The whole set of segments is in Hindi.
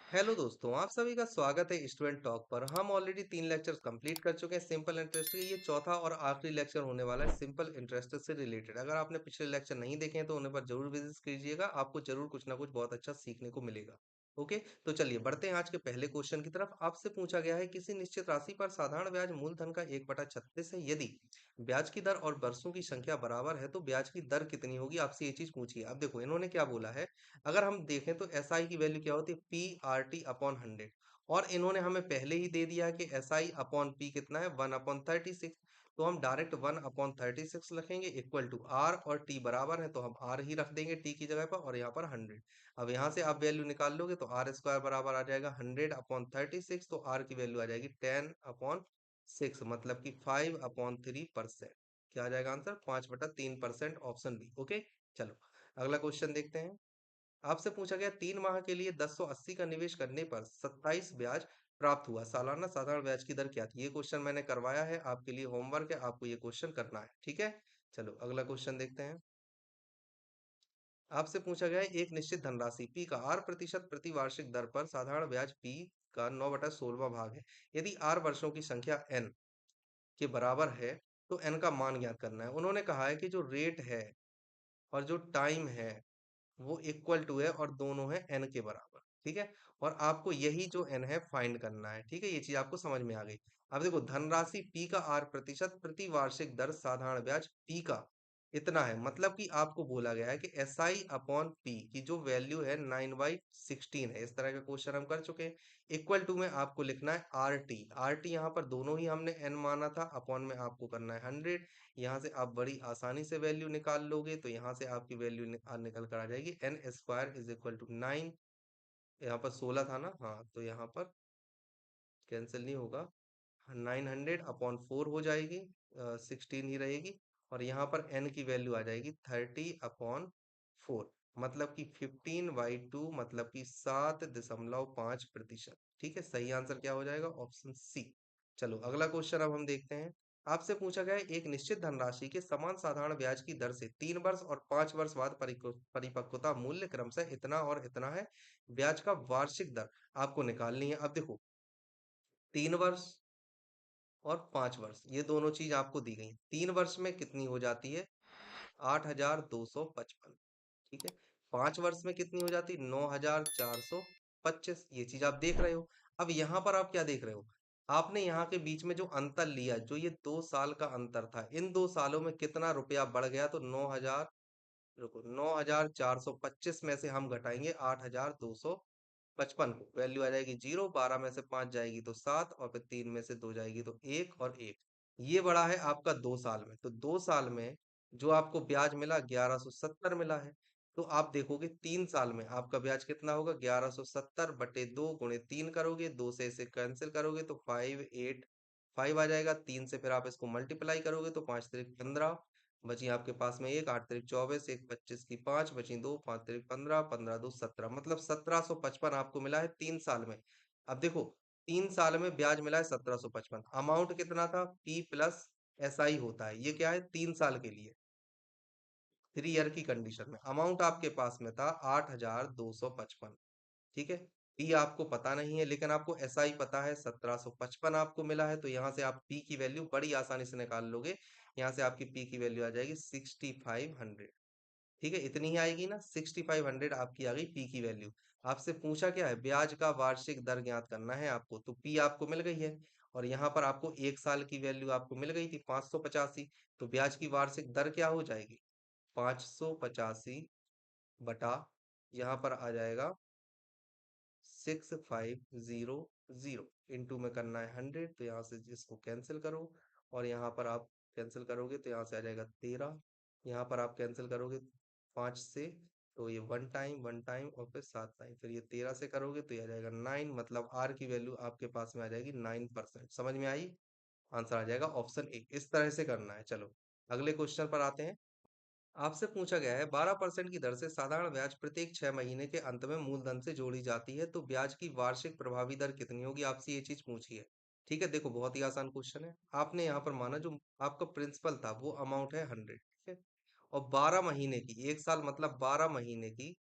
हेलो दोस्तों, आप सभी का स्वागत है स्टूडेंट टॉक पर। हम ऑलरेडी 3 लेक्चर्स कंप्लीट कर चुके हैं सिंपल इंटरेस्ट के। ये चौथा और आखिरी लेक्चर होने वाला है सिंपल इंटरेस्ट से रिलेटेड। अगर आपने पिछले लेक्चर नहीं देखे हैं तो उन्हें पर जरूर विजिट कीजिएगा, आपको जरूर कुछ ना कुछ बहुत अच्छा सीखने को मिलेगा। ओके, तो चलिए बढ़ते हैं आज के पहले क्वेश्चन की तरफ। आपसे पूछा गया है किसी निश्चित राशि पर साधारण ब्याज मूलधन का 1/36 है। यदि ब्याज की दर और वर्षों की संख्या बराबर है तो ब्याज की दर कितनी होगी, आपसे ये चीज पूछी है। अब देखो इन्होंने क्या बोला है। अगर हम देखें तो एस आई की वैल्यू क्या होती है, पी आर टी अपॉन 100। और इन्होंने हमें पहले ही दे दिया है कि एस आई अपॉन पी कितना है, 1/36। तो हम डायरेक्ट 1/36 लिखेंगे इक्वल टू आर, और टी बराबर है तो हम आर ही रख देंगे टी की जगह पर, और यहाँ पर 100। अब यहाँ से आप वैल्यू निकाल लोगे तो आर स्क्वायर बराबर आ जाएगा 100/36, तो आर की वैल्यू आ जाएगी 10/6, मतलब कि 5/3%। क्या आ जाएगा आंसर, 5/3%, ऑप्शन बी। ओके, चलो अगला क्वेश्चन देखते हैं। आपसे पूछा गया 3 माह के लिए 1080 का निवेश करने पर 27 ब्याज प्राप्त हुआ, सालाना साधारण ब्याज की दर क्या थी। ये क्वेश्चन मैंने करवाया है, आपके लिए होमवर्क है, आपको ये क्वेश्चन करना है। ठीक है, चलो अगला क्वेश्चन देखते हैं। आपसे पूछा गया है एक निश्चित धनराशि पी का आर% प्रति वार्षिक दर पर साधारण ब्याज पी का 9/16 भाग है। यदि आर वर्षों की संख्या एन के बराबर है तो एन का मान ज्ञात करना है। उन्होंने कहा है कि जो रेट है और जो टाइम है वो इक्वल टू है, और दोनों है एन के बराबर। ठीक है, और आपको यही जो एन है फाइंड करना है। ठीक है, ये चीज आपको समझ में आ गई। अब देखो धनराशि पी का आर% प्रति वार्षिक दर साधारण ब्याज पी का इतना है, मतलब कि आपको बोला गया है कि एस आई अपॉन पी की जो वैल्यू है 9/16 है। इस तरह का क्वेश्चन हम कर चुके हैं। इक्वल टू में आपको लिखना है आर टी। आर टी यहाँ पर दोनों ही हमने एन माना था, अपॉन में आपको करना है 100। यहाँ से आप बड़ी आसानी से वैल्यू निकाल लोगे, तो यहाँ से आपकी वैल्यू निकल कर आ जाएगी N square is equal to 9। यहाँ पर 16 था ना, हाँ, तो यहाँ पर कैंसिल नहीं होगा, 900/4 हो जाएगी, 16 ही रहेगी। और यहाँ पर एन की वैल्यू आ जाएगी 30/4, मतलब कि 15/2, मतलब कि 7.5%। ठीक है, सही आंसर क्या हो जाएगा, ऑप्शन सी। चलो अगला क्वेश्चन अब हम देखते हैं। आपसे पूछा गया है एक निश्चित धनराशि के समान साधारण ब्याज की दर से 3 वर्ष और 5 वर्ष बाद परिपक्वता मूल्य क्रमशः इतना और इतना है। ब्याज का वार्षिक दर आपको निकालनी है। अब देखो 3 वर्ष और 5 वर्ष, ये दोनों चीज आपको दी गई। 3 वर्ष में कितनी हो जाती है, 8,255। ठीक है, 5 वर्ष में कितनी हो जाती है, 9,425। ये चीज आप देख रहे हो। अब यहाँ पर आप क्या देख रहे हो, आपने यहाँ के बीच में जो अंतर लिया, जो ये 2 साल का अंतर था, इन 2 सालों में कितना रुपया बढ़ गया, तो 9,000, रुको, 9,425 में से हम घटाएंगे 8,255 को, वैल्यू आ जाएगी 0। 12 में से 5 जाएगी तो 7, और फिर 3 में से 2 जाएगी तो 1 और 1। ये बड़ा है आपका 2 साल में, तो 2 साल में जो आपको ब्याज मिला 1170 मिला है। तो आप देखोगे 3 साल में आपका ब्याज कितना होगा, 1170/2 गुणे 3 करोगे, 2 से इसे कैंसिल करोगे तो 585 आ जाएगा। 3 से फिर आप इसको मल्टीप्लाई करोगे तो 5×3 = 15, बची आपके पास में 1, 8×3 = 24, 1 25 की 5 बची 2, 5×3 = 15, 15×2 = 17, मतलब 1755 आपको मिला है 3 साल में। अब देखो 3 साल में ब्याज मिला है 1755, अमाउंट कितना था, पी प्लस एस आई होता है, ये क्या है 3 साल के लिए, 3 ईयर की कंडीशन में अमाउंट आपके पास में था 8,255। ठीक है, पी आपको पता नहीं है, लेकिन आपको एस आई पता है, 1755 आपको मिला है, तो यहाँ से आप पी की वैल्यू बड़ी आसानी से निकाल लोगे। यहाँ से आपकी पी की वैल्यू आ जाएगी 6500। ठीक है, इतनी ही आएगी ना, 6500 आपकी आ गई पी की वैल्यू। आपसे पूछा क्या है, ब्याज का वार्षिक दर ज्ञात करना है आपको, तो पी आपको मिल गई है। और यहाँ पर आपको 1 साल की वैल्यू आपको मिल गई थी 585, तो ब्याज की वार्षिक दर क्या हो जाएगी, 585 यहाँ पर आ जाएगा 6500, इंटू में करना है 100, तो यहाँ से जिसको कैंसिल करो, और यहाँ पर आप कैंसिल करोगे तो यहाँ से आ जाएगा 13। यहाँ पर आप कैंसिल करोगे 5 से, तो ये 1 टाइम और फिर 7 टाइम, फिर ये 13 से करोगे तो ये आ जाएगा 9, मतलब आर की वैल्यू आपके पास में आ जाएगी 9%। समझ में आई, आंसर आ जाएगा ऑप्शन ए। इस तरह से करना है। चलो अगले क्वेश्चन पर आते हैं। आपसे पूछा गया है 12% की दर से साधारण ब्याज प्रत्येक 6 महीने के अंत में मूलधन से जोड़ी जाती है, तो ब्याज की वार्षिक प्रभावी दर कितनी होगी, आपसे ये चीज पूछी है। ठीक है, देखो बहुत ही आसान क्वेश्चन है। आपने यहाँ पर माना जो आपका प्रिंसिपल था वो अमाउंट है 100। ठीक है, और 12 महीने की, 1 साल मतलब 12 महीने की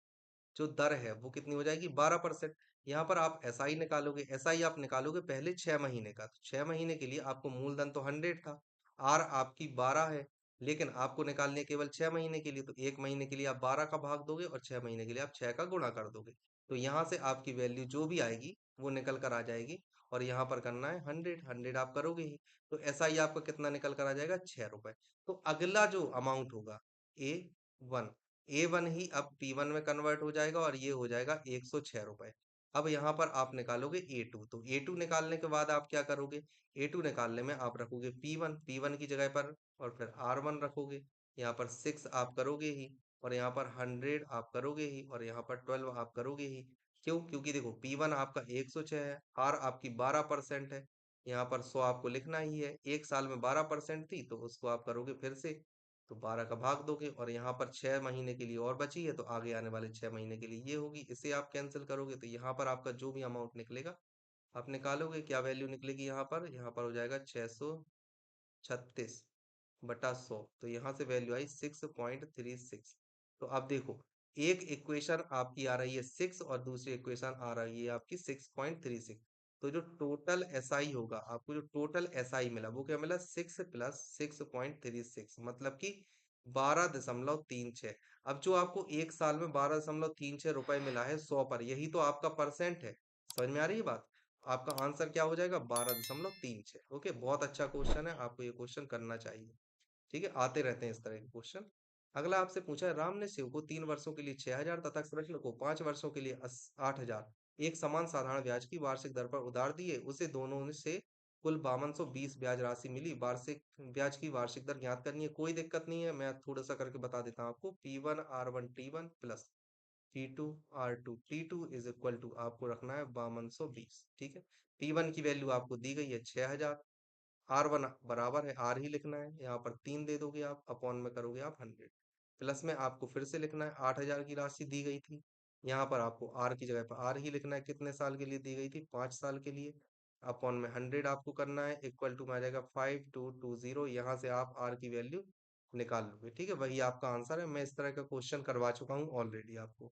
जो दर है वो कितनी हो जाएगी, 12%। यहाँ पर आप एसआई निकालोगे, एसआई आप निकालोगे पहले 6 महीने का, तो 6 महीने के लिए आपको मूलधन तो 100 था, आर आपकी 12 है, लेकिन आपको निकालनी है केवल 6 महीने के लिए, तो 1 महीने के लिए आप 12 का भाग दोगे और 6 महीने के लिए आप 6 का गुणा कर दोगे। तो यहाँ से आपकी वैल्यू जो भी आएगी वो निकल कर आ जाएगी, और यहाँ पर करना है 100, आप करोगे ही। तो एसआई आपका कितना निकल कर आ जाएगा, 6 रुपए। तो अगला जो अमाउंट होगा A1, A1 ही अब P1 में कन्वर्ट हो जाएगा और ये हो जाएगा 106 रुपए। अब यहाँ पर आप निकालोगे A2, तो A2 निकालने के बाद आप क्या करोगे, A2 निकालने में आप रखोगे P1 की जगह पर, और फिर R1 रखोगे, यहाँ पर 6 आप करोगे ही, और यहाँ पर 100 आप करोगे ही, और यहाँ पर 12 आप करोगे ही। क्यों? क्योंकि देखो P1 आपका 106 है, R आपकी 12% है, यहाँ पर 100 आपको लिखना ही है, एक साल में 12% थी तो उसको आप करोगे फिर से, तो 12 का भाग दोगे, और यहाँ पर 6 महीने के लिए और बची है, तो आगे आने वाले 6 महीने के लिए ये होगी, इसे आप कैंसिल करोगे तो यहाँ पर आपका जो भी अमाउंट निकलेगा आप निकालोगे, क्या वैल्यू निकलेगी यहाँ पर हो जाएगा 636/100, तो यहाँ से वैल्यू आई 6.36। तो अब देखो, एक इक्वेशन आपकी आ रही है 6 और दूसरी इक्वेशन आ रही है आपकी 6.36, तो जो टोटल एसआई होगा, आपको जो टोटल एसआई मिला वो क्या मिला, 6 प्लस 6.36, मतलब कि 12.36। अब जो आपको एक साल में 12.36 रुपए मिला है 100 पर, यही तो आपका परसेंट है। समझ में आ रही है बात? आपका आंसर क्या हो जाएगा, 12.36। ओके, बहुत अच्छा क्वेश्चन है, आपको ये क्वेश्चन करना चाहिए। ठीक है, आते रहते हैं इस तरह के क्वेश्चन। अगला आपसे पूछा है, राम ने शिव को 3 वर्षों के लिए 6,000 तथा कृष्ण को 5 वर्षों के लिए 8,000 एक समान साधारण ब्याज की वार्षिक दर पर उधार दिए, उसे दोनों से कुल 5220 ब्याज राशि मिली, वार्षिक ब्याज की वार्षिक दर ज्ञात करनी है। कोई दिक्कत नहीं है, मैं थोड़ा सा करके बता देता हूँ आपको। P1 R1 T1 plus T2 R2 T2 is equal to आपको रखना है 5220। ठीक है, P1 की वैल्यू आपको दी गई है 6,000, R1 बराबर है, R ही लिखना है, यहाँ पर 3 दे दोगे आप, अपॉन में करोगे आप 100, प्लस में आपको फिर से लिखना है 8,000 की राशि दी गई थी, यहाँ पर आपको R की जगह पर R ही लिखना है, कितने साल के लिए दी गई थी, 5 साल के लिए, अपॉन में 100 आपको करना है, इक्वल टू में आ जाएगा 5220, यहाँ से आप R की वैल्यू निकाल लोगे। ठीक है, वही आपका आंसर है, मैं इस तरह का क्वेश्चन करवा चुका हूँ ऑलरेडी आपको।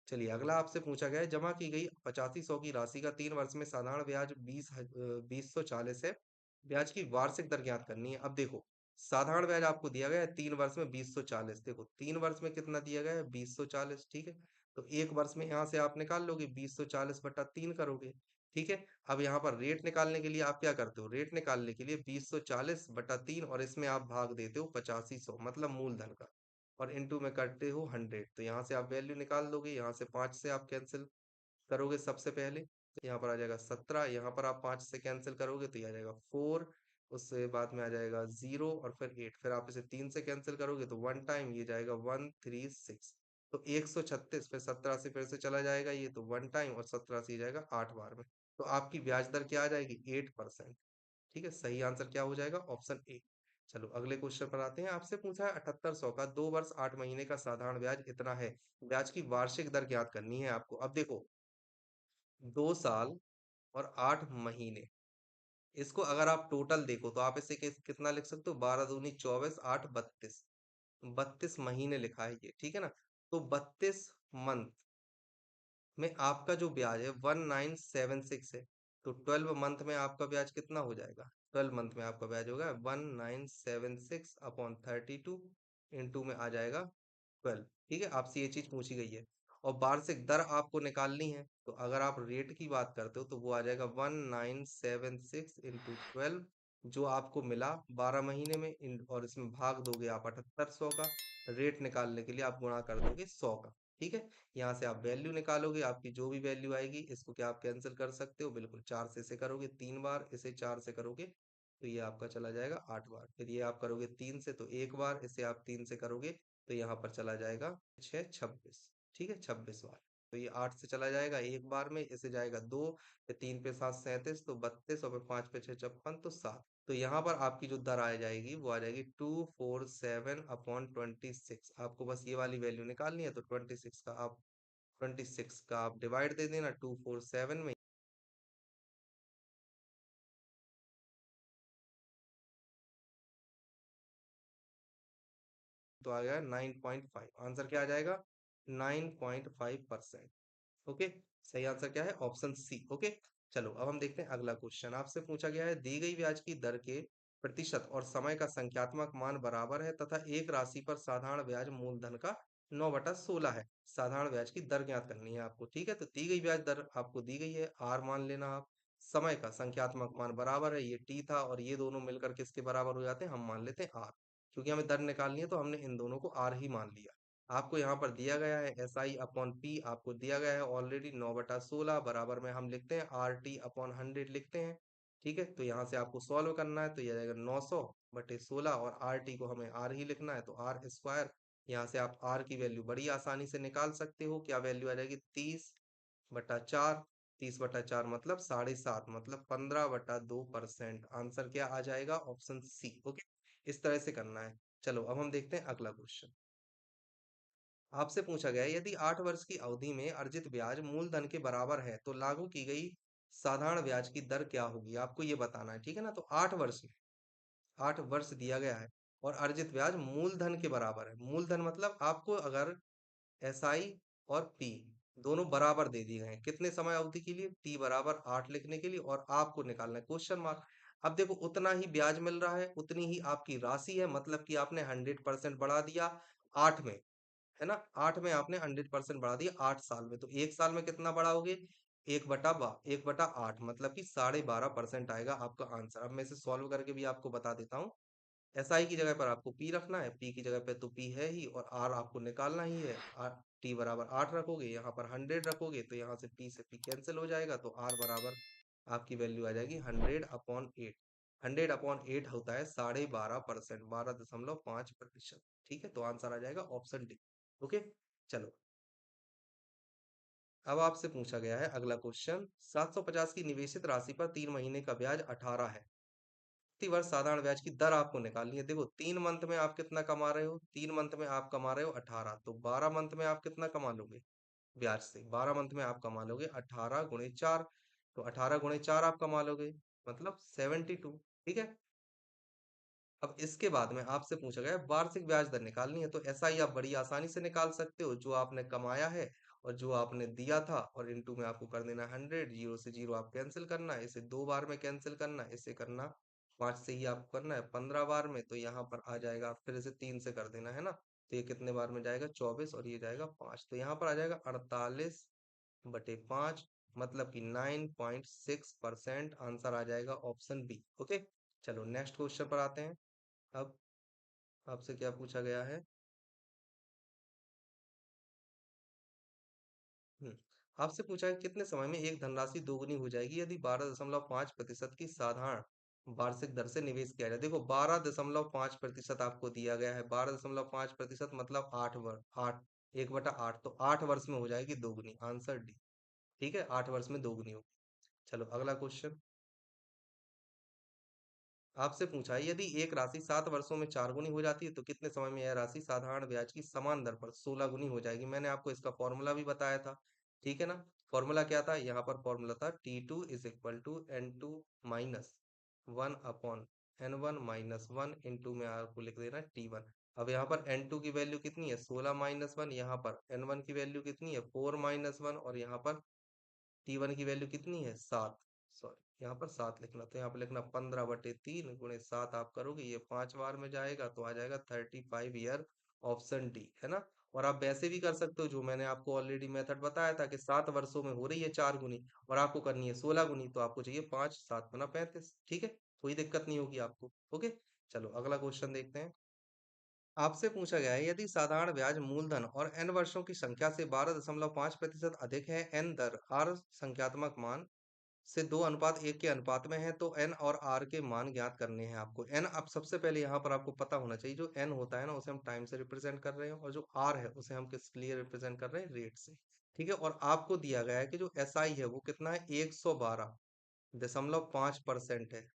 चलिए, अगला आपसे पूछा गया है, जमा की गई 8500 की राशि का 3 वर्ष में साधारण ब्याज 2040 है, ब्याज की वार्षिक दर ज्ञात करनी है। अब देखो, साधारण ब्याज आपको दिया गया है 3 वर्ष में 2040, देखो 3 वर्ष में कितना दिया गया है, 2040। ठीक है, तो एक वर्ष में यहाँ से आप निकाल लोगे, 2040/3 करोगे। ठीक है, अब यहाँ पर रेट निकालने के लिए आप क्या करते हो, रेट निकालने के लिए 2040/3 और इसमें आप भाग देते हो 8500, मतलब मूलधन का, और इनटू में करते हो 100, तो यहाँ से आप वैल्यू निकाल दोगे, यहाँ से 5 से आप कैंसिल करोगे सबसे पहले, तो यहाँ पर आ जाएगा 17, यहाँ पर आप 5 से कैंसिल करोगे तो ये आ जाएगा 4, उससे बाद में आ जाएगा 0 और फिर 8, फिर आप इसे 3 से कैंसिल करोगे तो 1 टाइम, ये जाएगा 136, तो 136, फिर 17 से फिर से चला जाएगा ये, तो 1 टाइम, और 17 से ये जाएगा 8 बार में, तो आपकी ब्याज दर क्या आ जाएगी, 8%। ठीक है, सही आंसर क्या हो जाएगा, ऑप्शन ए। चलो अगले क्वेश्चन पर आते हैं, आपसे पूछा है 7800 का 2 वर्ष 8 महीने का साधारण ब्याज इतना है, ब्याज की वार्षिक दर ज्ञात करनी है आपको। अब देखो, 2 साल और 8 महीने, इसको अगर आप टोटल देखो तो आप इसे कितना लिख सकते हो, 12 दूनी 24, 8 32, 32 महीने लिखा है ये। ठीक है ना, तो 32 मंथ में आपका जो ब्याज है 1976 है, तो 12 मंथ में आपका ब्याज कितना हो जाएगा, 12 मंथ में आपका ब्याज होगा 1976/32, इंटू में आ जाएगा 12। ठीक है, आपसे ये चीज पूछी गई है, और वार्षिक दर आपको निकालनी है, तो अगर आप रेट की बात करते हो तो वो आ जाएगा 1976 × 12, जो आपको मिला 12 महीने में, और इसमें भाग दोगे आप 7800 का, रेट निकालने के लिए आप गुणा कर दोगे 100 का। ठीक है, यहाँ से आप वैल्यू निकालोगे, आपकी जो भी वैल्यू आएगी, इसको क्या आप कैंसिल कर सकते हो, बिल्कुल, 4 से इसे करोगे 3 बार, इसे 4 से करोगे तो ये आपका चला जाएगा 8 बार, फिर ये आप करोगे 3 से तो 1 बार, इसे आप 3 से करोगे तो यहाँ पर चला जाएगा 6 26। ठीक है, 26 बार, तो ये 8 से चला जाएगा 1 बार में, इसे जाएगा 2, फिर 3 पे 7 37, तो 32, और फिर 5 पे 6 56, तो 7, तो यहाँ पर आपकी जो दर आ जाएगी वो आ जाएगी 247/26। आपको बस ये वाली वैल्यू निकालनी है, तो 26 का आप डिवाइड दे देना 247 में, तो आ गया 9.5, आंसर क्या आ जाएगा, 9.5%। ओके, सही आंसर क्या है? Option C. ओके, चलो अब हम देखते हैं अगला क्वेश्चन। आपसे पूछा गया है, दी गई ब्याज की दर के प्रतिशत और समय का संख्यात्मक मान बराबर है तथा एक राशि पर साधारण ब्याज मूलधन का 9/16 है। साधारण ब्याज की दर ज्ञात करनी है आपको। ठीक है, तो दी गई ब्याज दर आपको दी गई है, आर मान लेना आप। समय का संख्यात्मक मान बराबर है, ये टी था, और ये दोनों मिलकर किसके बराबर हो जाते हैं? हम मान लेते हैं आर। क्योंकि हमें दर निकालनी है तो हमने इन दोनों को आर ही मान लिया। आपको यहाँ पर दिया गया है एस आई अपॉन पी, आपको दिया गया है ऑलरेडी 9/16, बराबर में हम लिखते हैं आर टी अपॉन 100 लिखते हैं। ठीक है, तो यहाँ से आपको सॉल्व करना है, तो यह जाएगा 900/16, और आर टी को हमें आर ही लिखना है, तो आर स्क्वायर। यहाँ से आप आर की वैल्यू बड़ी आसानी से निकाल सकते हो। क्या वैल्यू आ जाएगी? 30/4। 30/4 मतलब 7.5, मतलब 15/2%। आंसर क्या आ जाएगा? ऑप्शन सी। ओके, इस तरह से करना है। चलो अब हम देखते हैं अगला क्वेश्चन। आपसे पूछा गया है, यदि 8 वर्ष की अवधि में अर्जित ब्याज मूलधन के बराबर है तो लागू की गई साधारण ब्याज की दर क्या होगी? आपको ये बताना है। ठीक है ना, तो 8 वर्ष में, 8 वर्ष दिया गया है और अर्जित ब्याज मूलधन के बराबर है। मूलधन मतलब आपको अगर एस आई और पी दोनों बराबर दे दिए गए हैं, कितने समय अवधि के लिए? टी बराबर 8 लिखने के लिए, और आपको निकालना है क्वेश्चन मार्क। अब देखो, उतना ही ब्याज मिल रहा है, उतनी ही आपकी राशि है, मतलब कि आपने 100% बढ़ा दिया 8 में, है ना? 8 में आपने 100% बढ़ा दिया 8 साल में, तो 1 साल में कितना बढ़ाओगे? 1/8, मतलब कि 12.5% आएगा आपका आंसर। अब मैं इसे सॉल्व करके भी आपको बता देता हूँ। एस आई की जगह पर आपको पी रखना है, पी की जगह पे तो पी है ही, और आर आपको निकालना ही है। आर टी बराबर 8 रखोगे, यहाँ पर 100 रखोगे, तो यहाँ से पी कैंसिल हो जाएगा, तो आर बराबर आपकी वैल्यू आ जाएगी 100/8। 100/8 होता है 12.5%, 12.5%। ठीक है, तो आंसर आ जाएगा ऑप्शन डी। ओके, चलो अब आपसे पूछा गया है अगला क्वेश्चन। 750 की निवेशित राशि पर 3 महीने का ब्याज 18 है। प्रति वर्ष साधारण ब्याज की दर आपको निकालनी है। देखो, 3 मंथ में आप कितना कमा रहे हो? 3 मंथ में आप कमा रहे हो 18, तो 12 मंथ में आप कितना कमा लोगे ब्याज से? 12 मंथ में आप कमा लोगे 18 × 4, तो 18 × 4 आप कमा लोगे, मतलब 72। ठीक है, अब इसके बाद में आपसे पूछा गया है, वार्षिक ब्याज दर निकालनी है, तो ऐसा ही आप बड़ी आसानी से निकाल सकते हो। जो आपने कमाया है और जो आपने दिया था, और इनटू में आपको कर देना 100, जीरो से जीरो आप कैंसिल करना है, इसे 2 बार में कैंसिल करना है, इसे करना 5 से ही आपको करना है 15 बार में, तो यहाँ पर आ जाएगा, फिर इसे 3 से कर देना है ना, तो ये कितने बार में जाएगा? 24, और ये जाएगा 5, तो यहाँ पर आ जाएगा 48/5, मतलब कि 9.6%। आंसर आ जाएगा ऑप्शन बी। ओके, चलो नेक्स्ट क्वेश्चन पर आते हैं। अब आपसे क्या पूछा गया है? हम्म, आपसे पूछा है, कितने समय में एक धनराशि दोगुनी हो जाएगी यदि 12.5% की साधारण वार्षिक दर से निवेश किया जाए? देखो, 12.5% आपको दिया गया है। 12.5% मतलब 8 वर्ष, 1/8, तो 8 वर्ष में हो जाएगी दोगुनी। Answer D. ठीक है, 8 वर्ष में दोगुनी होगी। चलो अगला क्वेश्चन। आपसे पूछा है, यदि एक राशि 7 वर्षों में 4 गुनी हो जाती है तो कितने समय में यह राशि साधारण ब्याज की समान दर पर 16 गुनी हो जाएगी? मैंने आपको इसका फॉर्मूला भी बताया था। ठीक है ना, फॉर्मूला क्या था? यहाँ पर फॉर्मूला था T2 = N2 - 1/N1 - 1 इंटू में आपको लिख देना T1। अब यहाँ पर N2 की वैल्यू कितनी है? 16 - 1। यहाँ पर N1 की वैल्यू कितनी है? 4 - 1, और यहाँ पर T1 की वैल्यू कितनी है? 7। सॉरी, यहाँ पर 7 लिखना, तो यहाँ पर लिखना 15/3 × 7 आप करोगे, ये 5 बार में जाएगा, तो आ जाएगा 35 ईयर। ऑप्शन डी, है ना? और आप वैसे भी कर सकते हो, जो मैंने आपको ऑलरेडी मेथड बताया था कि 7 वर्षों में हो रही है 4 गुनी, और आपको करनी है 16 गुनी, तो आपको चाहिए 5, 7 × 35। ठीक है, कोई दिक्कत नहीं होगी आपको। ओके, चलो अगला क्वेश्चन देखते हैं। आपसे पूछा गया है, यदि साधारण ब्याज मूलधन और एन वर्षों की संख्या से 12.5% अधिक है, एन दर आर संख्यात्मक मान से 2:1 के अनुपात में है, तो एन और आर के मान ज्ञात करने हैं आपको। एन, अब सबसे पहले यहाँ पर आपको पता होना चाहिए, जो एन होता है ना, उसे हम टाइम से रिप्रेजेंट कर रहे हैं, और जो आर है उसे हम किस लिए रिप्रेजेंट कर रहे हैं? रेट से। ठीक है, और आपको दिया गया है कि जो एस आई है वो कितना है? 112.5% है,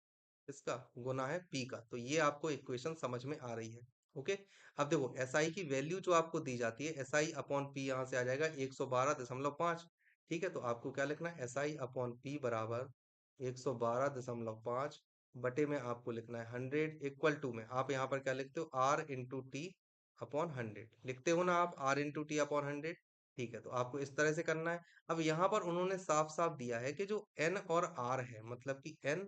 इसका गुना है पी का, तो ये आपको इक्वेशन समझ में आ रही है। ओके, अब देखो, एस आई की वैल्यू जो आपको दी जाती है, एस आई अपॉन पी, यहाँ से आ जाएगा 112.5। ठीक है, तो आपको क्या लिखना है? एस आई अपॉन पी बराबर 112.5 बटे में आपको लिखना है 100, इक्वल टू में आप यहाँ पर क्या लिखते हो? आर इंटू टी अपॉन 100 लिखते हो ना आप, आर इंटू टी अपॉन 100। ठीक है, तो आपको इस तरह से करना है। अब यहाँ पर उन्होंने साफ-साफ दिया है कि जो n और r है, मतलब कि n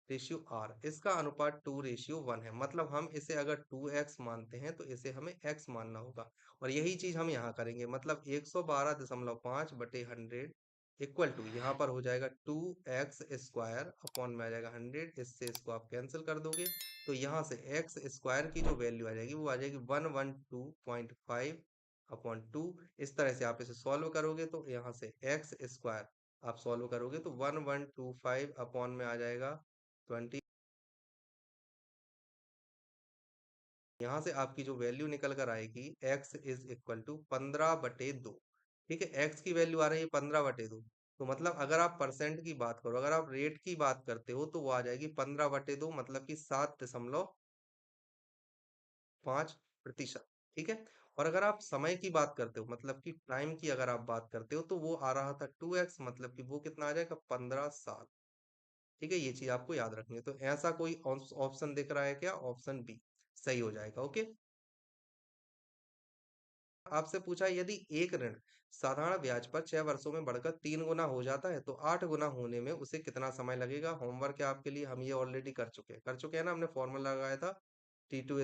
रेशियो r, इसका अनुपात 2:1 है। मतलब हम इसे अगर 2x मानते हैं तो इसे हमें x मानना होगा, और यही चीज हम यहाँ करेंगे। मतलब 112.5 बटे 100 इक्वल टू, यहाँ पर हो जाएगा 2x² अपॉन में आ जाएगा 100। इससे इसको आप कैंसिल कर दोगे, तो यहाँ से x² की जो वैल्यू आ जाएगी वो आ जाएगी 112.5 अपॉन 2। इस तरह से आप इसे सॉल्व करोगे तो यहाँ से x² आप सॉल्व करोगे तो 1125 अपॉन में आ जाएगा 20। यहाँ से आपकी जो वैल्यू निकल कर आएगी x इज इक्वल टू 15/2। ठीक है, x की वैल्यू आ रही है 15/2। तो मतलब अगर आप परसेंट की बात करो, अगर आप रेट की बात करते हो तो वो आ जाएगी 15/2, मतलब कि 7.5%। ठीक है, और अगर आप समय की बात करते हो, मतलब कि टाइम की अगर आप बात करते हो, तो वो आ रहा था 2x, मतलब कि वो कितना आ जाएगा, 15 साल। ठीक है, ये चीज आपको याद रखनी है। तो ऐसा कोई ऑप्शन दिख रहा है क्या? ऑप्शन बी सही हो जाएगा। ओके, आपसे पूछा है, यदि एक ऋण साधारण ब्याज पर 6 वर्षों में बढ़कर 3 गुना हो जाता है तो 8 गुना होने में उसे कितना समय लगेगा? होमवर्क है आपके लिए, हम ये ऑलरेडी कर चुके हैं ना, हमने फॉर्मूला लगाया था T2 =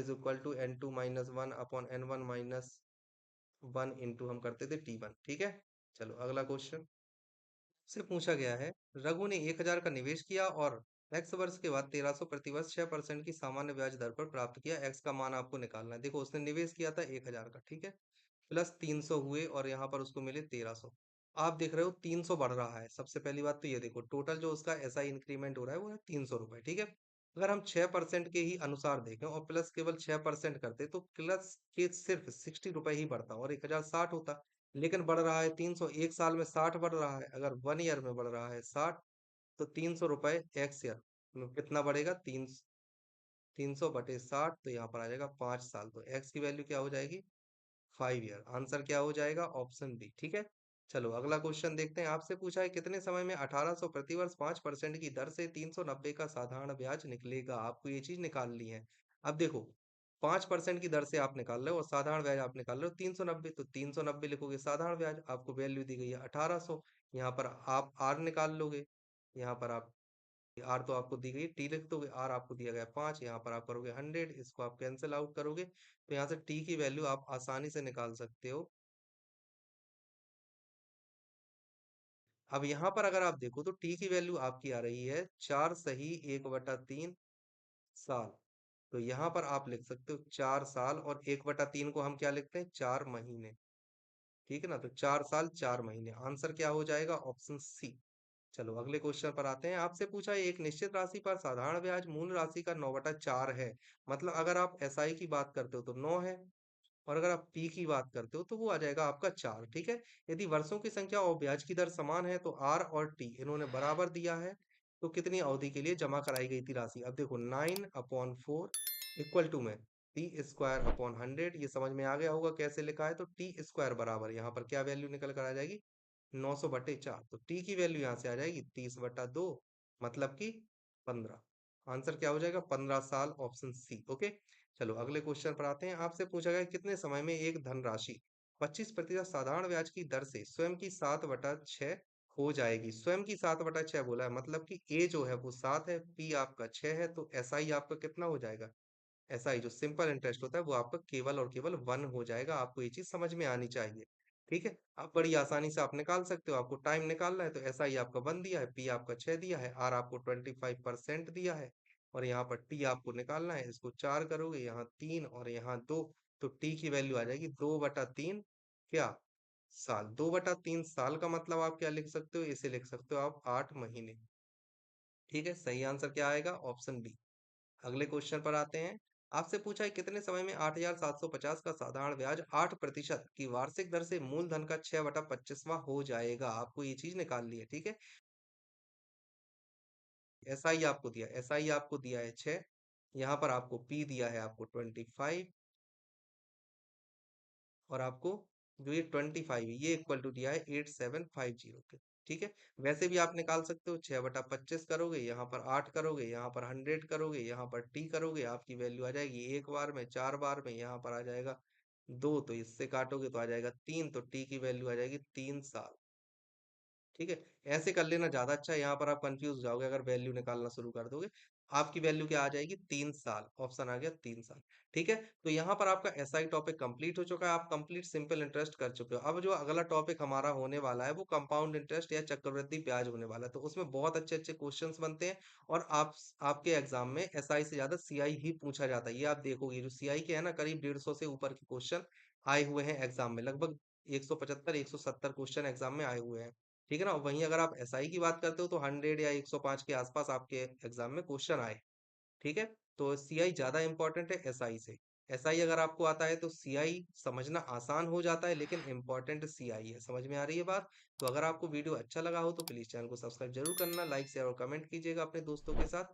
N2 - 1 upon N1 - 1 into हम करते थे T1। ठीक है, चलो अगला क्वेश्चन से पूछा गया है। रघु ने 1,000 का निवेश किया और x वर्ष के बाद 1300 प्रतिवर्ष 6% की सामान्य ब्याज दर पर प्राप्त किया। x का मान आपको निकालना है। देखो, उसने निवेश किया था 1,000 का, ठीक है, प्लस 300 हुए और यहाँ पर उसको मिले 1300। आप देख रहे हो 300 बढ़ रहा है। सबसे पहली बात तो ये देखो, टोटल जो उसका ऐसा इंक्रीमेंट हो रहा है वो है 300 रुपए। ठीक है, अगर हम 6% के ही अनुसार देखें और प्लस केवल 6% करते तो प्लस के सिर्फ 60 रुपए ही बढ़ता और 1,060 होता। लेकिन बढ़ रहा है 300, एक साल में 60 बढ़ रहा है। अगर 1 ईयर में बढ़ रहा है 60, तो 300 रुपए एक्स ईयर में कितना बढ़ेगा? 300/60, तो यहाँ पर आ जाएगा 5 साल। तो एक्स की वैल्यू क्या हो जाएगी? 5 ईयर। आंसर क्या हो जाएगा? Option B. ठीक है, चलो अगला क्वेश्चन देखते हैं। आपसे पूछा है, कितने समय में 1800 प्रतिवर्ष 5% की दर से 390 का साधारण ब्याज निकलेगा? आपको ये चीज निकालनी है। अब देखो, 5% की दर से आप निकाल रहे हो और साधारण ब्याज आप निकाल रहे हो 390, तो 390 लिखोगे साधारण ब्याज, आपको वैल्यू दी गई है 1800। यहाँ पर आप आर निकाल लोगे, यहाँ पर आप आर तो आपको दी गई, टी लिख दोगे, आर आपको दिया गया 5, यहाँ पर आप करोगे 100, इसको आप कैंसिल आउट करोगे, तो यहाँ से टी की वैल्यू आप आसानी से निकाल सकते हो। अब यहाँ पर अगर आप देखो तो टी की वैल्यू आपकी आ रही है 4 सही 1/3 साल। तो यहाँ पर आप लिख सकते हो 4 साल, और 1/3 को हम क्या लिखते हैं? 4 महीने। ठीक है ना, तो 4 साल 4 महीने। आंसर क्या हो जाएगा? Option C. चलो अगले क्वेश्चन पर आते हैं। आपसे पूछा है, एक निश्चित राशि पर साधारण ब्याज मूल राशि का 9/4 है। मतलब अगर आप एसआई की बात करते हो तो 9 है, और अगर आप पी की बात करते हो तो वो आ जाएगा आपका 4। ठीक है, यदि वर्षों की संख्या और ब्याज की दर समान है तो आर और टी इन्होंने बराबर दिया है, तो कितनी अवधि के लिए जमा कराई गई थी राशि? अब देखो, 9/4 इक्वल टू में T² अपॉन 100, ये समझ में आ गया होगा कैसे लिखा है। तो T² बराबर यहाँ पर क्या वैल्यू निकल कर आ जाएगी? 900/4। तो टी की वैल्यू यहाँ से आ जाएगी 30/2, मतलब कि 15। आंसर क्या हो जाएगा? 15 साल, ऑप्शन सी। ओके, चलो अगले क्वेश्चन पर आते हैं। आपसे पूछा गया, कितने समय में एक धनराशि 25% साधारण ब्याज की दर से स्वयं की 7/6 हो जाएगी? स्वयं की 7/6 बोला है, मतलब कि ए जो है वो 7 है, पी आपका 6 है, तो एस आई आपका कितना हो जाएगा? एसआई जो सिंपल इंटरेस्ट होता है वो आपका केवल और केवल 1 हो जाएगा। आपको ये चीज समझ में आनी चाहिए। ठीक है, आप बड़ी आसानी से आप निकाल सकते हो। आपको टाइम निकालना है तो एसआई आपका 1 दिया है, पी आपका 6 दिया है, आर आपको 25% दिया है, और यहाँ पर टी आपको निकालना है। इसको 4 करोगे, यहाँ 3 और यहाँ 2, तो टी की वैल्यू आ जाएगी 2/3 क्या? साल। 2/3 साल का मतलब आप क्या लिख सकते हो? इसे लिख सकते हो आप 8 महीने। ठीक है, सही आंसर क्या आएगा? Option B. अगले क्वेश्चन पर आते हैं। आपसे पूछा है, कितने समय में 8,750 का साधारण ब्याज 8% की वार्षिक दर से मूलधन का 6/25वां हो जाएगा? आपको ये चीज निकालनी है। ठीक है, एसआई आपको दिया है 6, यहाँ पर आपको पी दिया है आपको 25, और आपको जो ये 25 है ये इक्वल टू दिया है 8750 के। ठीक है, वैसे भी आप निकाल सकते हो। 6/25 करोगे, यहाँ पर 8 करोगे, यहाँ पर 100 करोगे, यहाँ पर टी करोगे, आपकी वैल्यू आ जाएगी एक बार में, 4 बार में, यहाँ पर आ जाएगा 2 तो इससे काटोगे तो आ जाएगा 3, तो टी की वैल्यू आ जाएगी 3 साल। ठीक है? ऐसे कर लेना ज़्यादा अच्छा है, यहाँ पर आप कन्फ्यूज़ हो जाओगे अगर वैल्यू निकालना शुरू कर दोगे। आपकी वैल्यू क्या आ जाएगी? 3 साल, ऑप्शन आ गया 3 साल। ठीक है? तो यहाँ पर आपका एसआई टॉपिक कंप्लीट हो चुका है, आप कंप्लीट सिंपल इंटरेस्ट कर चुके हो। अब जो अगला टॉपिक हमारा होने वाला है वो कंपाउंड इंटरेस्ट या चक्रवृद्धि ब्याज होने वाला है। तो उसमें बहुत अच्छे-अच्छे क्वेश्चंस बनते हैं और आपके एग्ज़ाम में एसआई से ज़्यादा सीआई ही पूछा जाता है। ये आप देखोगे जो सीआई के है ना करीब 150 से ऊपर के क्वेश्चन आए हुए हैं एग्ज़ाम में। लगभग 175 170 क्वेश्चन एग्ज़ाम में आए हुए हैं। ठीक है ना? वहीं अगर आप एसआई की बात करते हो तो 100 या 105 के आसपास आपके एग्जाम में क्वेश्चन आए। ठीक है? तो सीआई ज़्यादा इंपॉर्टेंट है एसआई से। एसआई अगर आपको आता है तो सीआई समझना आसान हो जाता है लेकिन इंपॉर्टेंट सीआई है। समझ में आ रही है बात? तो अगर आपको वीडियो अच्छा लगा हो तो प्लीज़ चैनल को सब्सक्राइब ज़रूर करना, लाइक, शेयर और कमेंट कीजिएगा अपने दोस्तों के साथ।